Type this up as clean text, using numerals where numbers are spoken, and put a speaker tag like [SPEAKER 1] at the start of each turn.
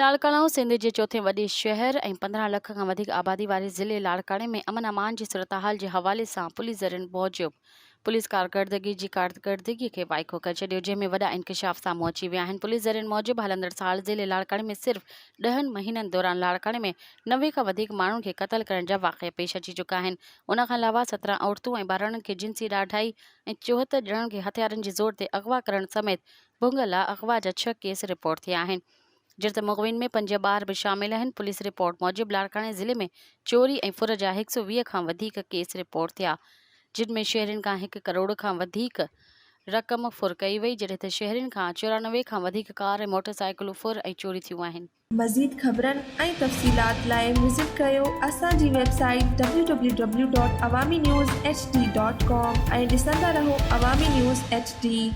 [SPEAKER 1] लाड़काणा सिंध जे चौथे वॾे शहर ऐं 15 लख खां वधीक आबादी वारे ज़िले लाड़काणे में अमन अमान जी सूरतहाल जे हवाले सां पुलिस ज़रियनि मूजिबि पुलिस कारकर्दगी खे वाइको करे छॾियो, जंहिंमें वॾा इंकशाफ साम्हूं अची विया आहिनि। पुलिस ज़रियनि मूजिबि हलंदड़ साल ज़िले लाड़काणे में सिर्फ़ 10 महीननि दौरान लाड़काणे में 90 खां वधीक माण्हुनि खे क़त्ल करण जा वाक़िआ पेश अची चुका आहिनि। उन खां अलावा 17 औरतूं ऐं ॿारनि खे जिंसी ॾाढाई ऐं 74 ॼणनि खे हथियारनि जे ज़ोर ते अगवा करण समेत भुंगला अगवा जा 6 केस रिपोर्ट थिया आहिनि। जिते मुग़विन में 5 ॿार भी शामिल आहिनि। पुलिस रिपोर्ट मूजिबि लाड़काणे ज़िले में चोरी ऐं फुर जा 120 खां वधीक केस रिपोर्ट थिया, जिन में शहरियुनि खां 1 करोड़ खां वधीक रक़म फुर कई वई, जॾहिं त शहरियुनि खां 94 खां वधीक कार ऐं मोटरसाइकिलूं फुर ऐं चोरी थियूं आहिनि।
[SPEAKER 2] मज़ीद ख़बरनि ऐं तफ़सीलात लाइ विज़िट कयो असांजी वेबसाइट www.awamiNewsHD.com ऐं ॾिसंदा रहो अवामी न्यूज़ HD।